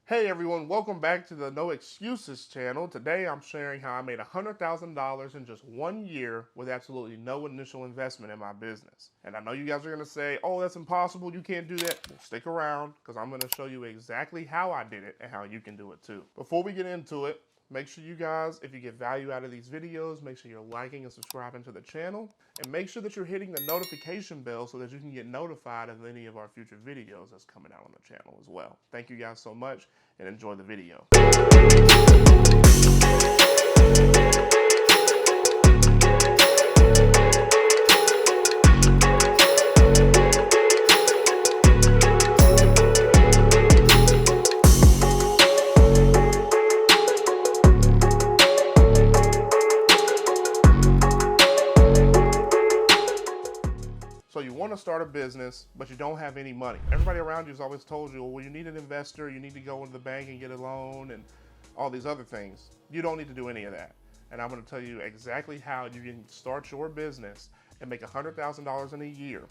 Hey everyone, welcome back to the No Excuses channel. Today I'm sharing how I made $100,000 in just 1 year with absolutely no initial investment in my business. And I know you guys are going to say, oh, that's impossible, you can't do that. Well, stick around because I'm going to show you exactly how I did it and how you can do it too. Before we get into it, make sure you guys, if you get value out of these videos, make sure you're liking and subscribing to the channel. And make sure that you're hitting the notification bell so that you can get notified of any of our future videos that's coming out on the channel as well. Thank you guys so much and enjoy the video. So you want to start a business, but you don't have any money. Everybody around you has always told you, well, you need an investor, you need to go into the bank and get a loan and all these other things. You don't need to do any of that. And I'm going to tell you exactly how you can start your business and make $100,000 in a year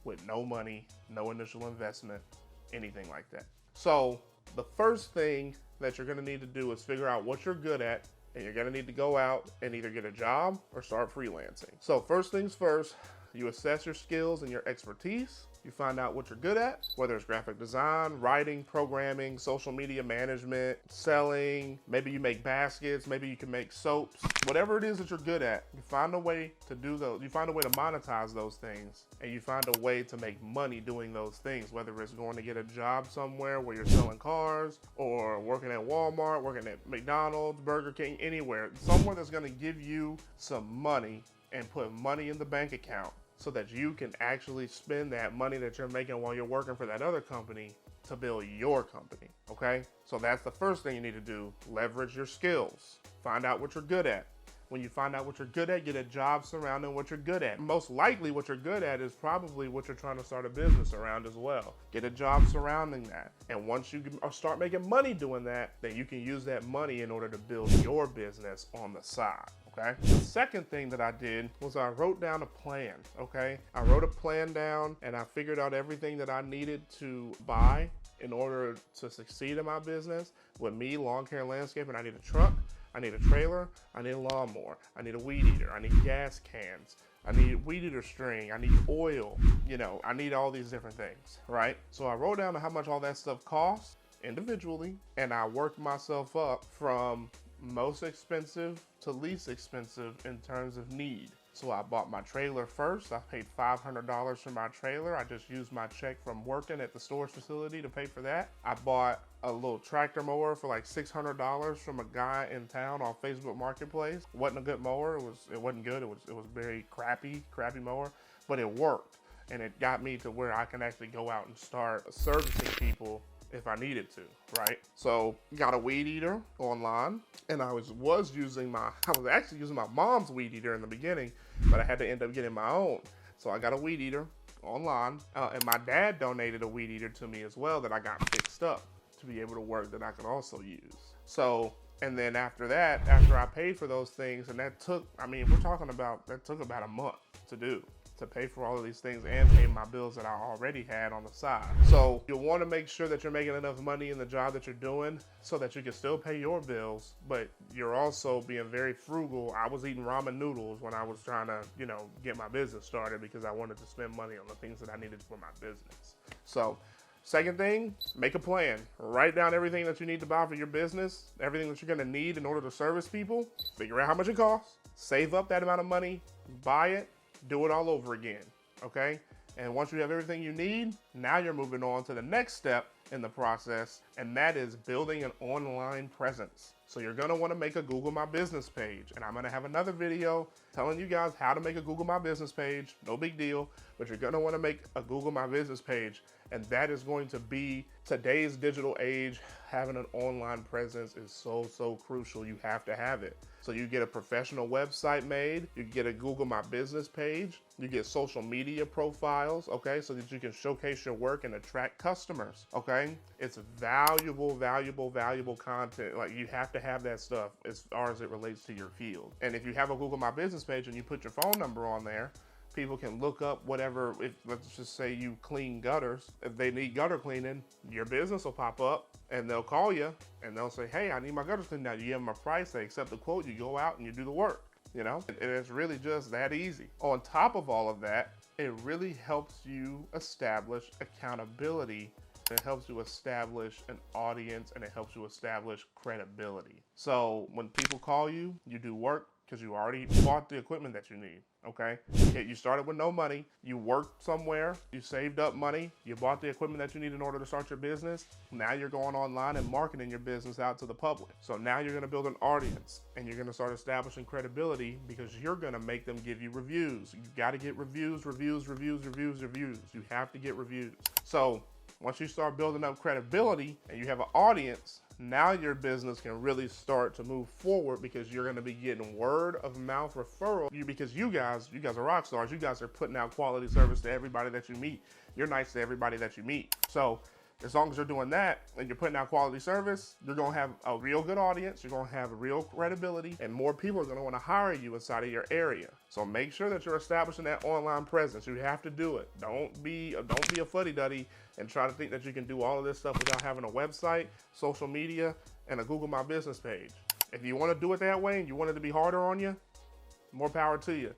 with no money, no initial investment, anything like that. So the first thing that you're going to need to do is figure out what you're good at, and you're going to need to go out and either get a job or start freelancing. So first things first, you assess your skills and your expertise. You find out what you're good at, whether it's graphic design, writing, programming, social media management, selling, maybe you make baskets, maybe you can make soaps, whatever it is that you're good at, you find a way to do those, you find a way to monetize those things, and you find a way to make money doing those things, whether it's going to get a job somewhere where you're selling cars, or working at Walmart, working at McDonald's, Burger King, anywhere, somewhere that's gonna give you some money and put money in the bank account, so that you can actually spend that money that you're making while you're working for that other company to build your company, okay? So that's the first thing you need to do. Leverage your skills. Find out what you're good at. When you find out what you're good at, get a job surrounding what you're good at. Most likely what you're good at is probably what you're trying to start a business around as well. Get a job surrounding that. And once you start making money doing that, then you can use that money in order to build your business on the side. Okay. The second thing that I did was I wrote down a plan. Okay. I wrote a plan down and I figured out everything that I needed to buy in order to succeed in my business. With me, lawn care and landscaping, I need a truck, I need a trailer, I need a lawnmower, I need a weed eater, I need gas cans, I need weed eater string, I need oil, I need all these different things, right? So I wrote down how much all that stuff costs individually, and I worked myself up from most expensive to least expensive in terms of need. So I bought my trailer first. I paid $500 for my trailer. I just used my check from working at the storage facility to pay for that. I bought a little tractor mower for like $600 from a guy in town on Facebook Marketplace. It wasn't a good mower. It wasn't good. It was very crappy mower, but it worked. And it got me to where I can actually go out and start servicing people if I needed to, right? So got a weed eater online, and I was actually using my mom's weed eater in the beginning, but I had to end up getting my own. So I got a weed eater online, and my dad donated a weed eater to me as well that I got fixed up to be able to work, that I could also use. So, and then after that, after I paid for those things, and that took about a month to do, to pay for all of these things and pay my bills that I already had on the side. So you'll want to make sure that you're making enough money in the job that you're doing so that you can still pay your bills, but you're also being very frugal. I was eating ramen noodles when I was trying to, get my business started because I wanted to spend money on the things that I needed for my business. So second thing, make a plan. Write down everything that you need to buy for your business, everything that you're gonna need in order to service people. Figure out how much it costs. Save up that amount of money, buy it, do it all over again, okay? And once you have everything you need, now you're moving on to the next step in the process, and that is building an online presence. So you're gonna wanna make a Google My Business page, and I'm gonna have another video telling you guys how to make a Google My Business page, no big deal, but you're gonna wanna make a Google My Business page, and that is going to be today's digital age. Having an online presence is so crucial. You have to have it. So you get a professional website made, you get a Google My Business page, you get social media profiles, okay, so that you can showcase your work and attract customers, okay? It's valuable content. Like, you have to have that stuff as far as it relates to your field. And if you have a Google My Business page and you put your phone number on there, People can look up whatever, if let's just say you clean gutters, if they need gutter cleaning, your business will pop up and they'll call you and they'll say, hey, I need my gutters cleaned now. You give them a price, they accept the quote, you go out and you do the work, you know? And it's really just that easy. On top of all of that, it really helps you establish accountability. It helps you establish an audience, and it helps you establish credibility. So when people call you, you do work because you already bought the equipment that you need, okay? You started with no money, you worked somewhere, you saved up money, you bought the equipment that you need in order to start your business. Now you're going online and marketing your business out to the public. So now you're gonna build an audience and you're gonna start establishing credibility because you're gonna make them give you reviews. You gotta get reviews. You have to get reviews. So once you start building up credibility and you have an audience, now your business can really start to move forward because you're going to be getting word of mouth referral. Because you guys are rock stars. You guys are putting out quality service to everybody that you meet. You're nice to everybody that you meet. So as long as you're doing that and you're putting out quality service, you're going to have a real good audience. You're going to have real credibility, and more people are going to want to hire you inside of your area. So make sure that you're establishing that online presence. You have to do it. Don't be a fuddy-duddy and try to think that you can do all of this stuff without having a website, social media, and a Google My Business page. If you want to do it that way and you want it to be harder on you, more power to you.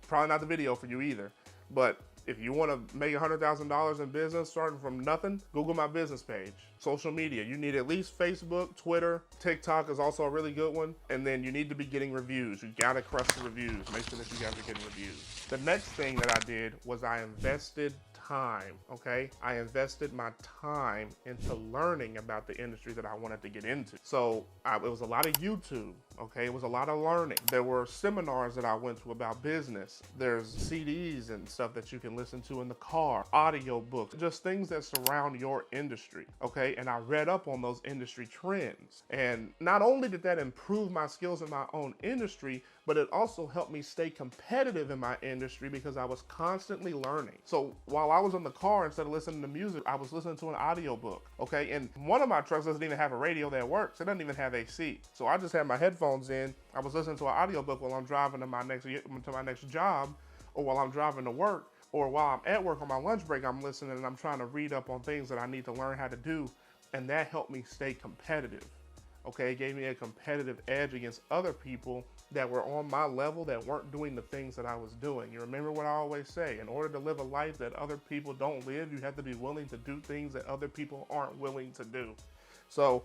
Probably not the video for you either. But if you want to make $100,000 in business starting from nothing, Google My Business page. Social media, you need at least Facebook, Twitter, TikTok is also a really good one. And then you need to be getting reviews. You gotta crush the reviews. Make sure that you guys are getting reviews. The next thing that I did was I invested time, okay? I invested my time into learning about the industry that I wanted to get into. So it was a lot of YouTube, okay? It was a lot of learning. There were seminars that I went to about business. There's CDs and stuff that you can listen to in the car, audio books, just things that surround your industry, okay? And I read up on those industry trends. And not only did that improve my skills in my own industry, but it also helped me stay competitive in my industry because I was constantly learning. So while I was in the car, instead of listening to music, I was listening to an audio book, okay? And one of my trucks doesn't even have a radio that works. It doesn't even have AC. So I just had my headphones in. I was listening to an audio book while I'm driving to my next job, or while I'm driving to work, or while I'm at work on my lunch break, I'm listening and I'm trying to read up on things that I need to learn how to do. And that helped me stay competitive. Okay, it gave me a competitive edge against other people that were on my level that weren't doing the things that I was doing. You remember what I always say, in order to live a life that other people don't live, you have to be willing to do things that other people aren't willing to do. So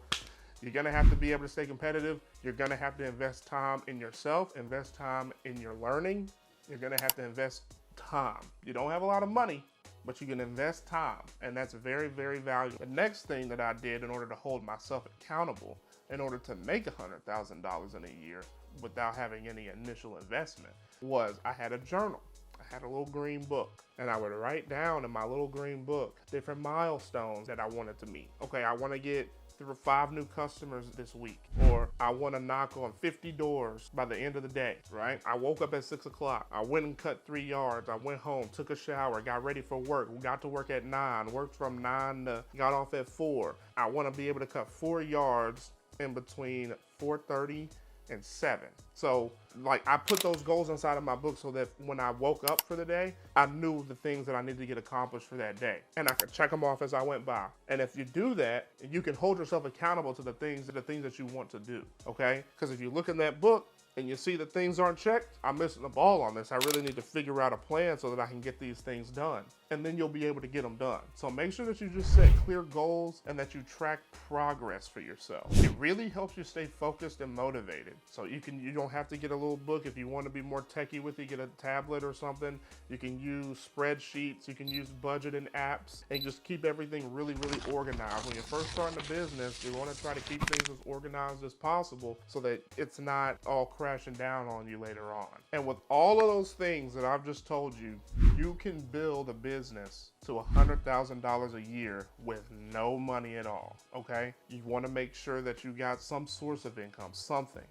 you're gonna have to be able to stay competitive. You're gonna have to invest time in yourself, invest time in your learning. You're gonna have to invest time. You don't have a lot of money, but you can invest time, and that's very, very valuable. The next thing that I did in order to hold myself accountable, in order to make $100,000 in a year without having any initial investment, was I had a journal. I had a little green book, and I would write down in my little green book different milestones that I wanted to meet. Okay, I want to get through 5 new customers this week, or I want to knock on 50 doors by the end of the day, right? I woke up at 6 o'clock. I went and cut 3 yards. I went home, took a shower, got ready for work. We got to work at 9, worked from 9 to got off at 4. I want to be able to cut 4 yards in between 4:30 and 7. So like I put those goals inside of my book so that when I woke up for the day, I knew the things that I needed to get accomplished for that day. And I could check them off as I went by. And if you do that, you can hold yourself accountable to the things that you want to do, okay? Because if you look in that book and you see that things aren't checked, I'm missing the ball on this. I really need to figure out a plan so that I can get these things done. And then you'll be able to get them done. So make sure that you just set clear goals and that you track progress for yourself. It really helps you stay focused and motivated. So you don't have to get a little book. If you want to be more techie with it, get a tablet or something. You can use spreadsheets, you can use budgeting apps, and just keep everything really, really organized. When you're first starting a business, you want to try to keep things as organized as possible so that it's not all crashing down on you later on. And with all of those things that I've just told you, you can build a business to $100,000 a year with no money at all, okay? You want to make sure that you got some source of income, something.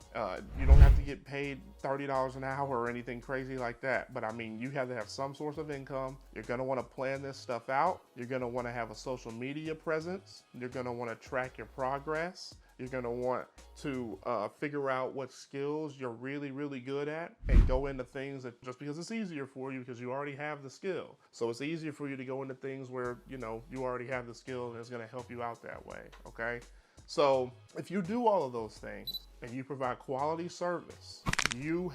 You don't have to get paid $30 an hour or anything crazy like that, but I mean, you have to have some source of income. You're going to want to plan this stuff out. You're going to want to have a social media presence. You're going to want to track your progress. You're going to want to figure out what skills you're really, really good at and go into things that just because it's easier for you because you already have the skill. So it's easier for you to go into things where, you know, you already have the skill and it's going to help you out that way. Okay. So if you do all of those things and you provide quality service, you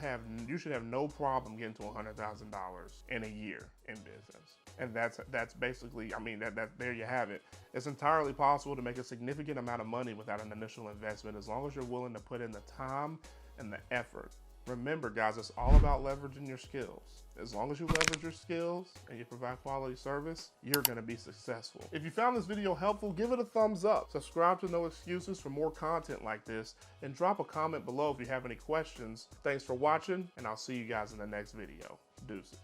should have no problem getting to $100,000 in a year in business. And that's basically, I mean, there you have it. It's entirely possible to make a significant amount of money without an initial investment as long as you're willing to put in the time and the effort. Remember, guys, it's all about leveraging your skills. As long as you leverage your skills and you provide quality service, you're going to be successful. If you found this video helpful, give it a thumbs up. Subscribe to No Excuses for more content like this, and drop a comment below if you have any questions. Thanks for watching, and I'll see you guys in the next video. Deuces.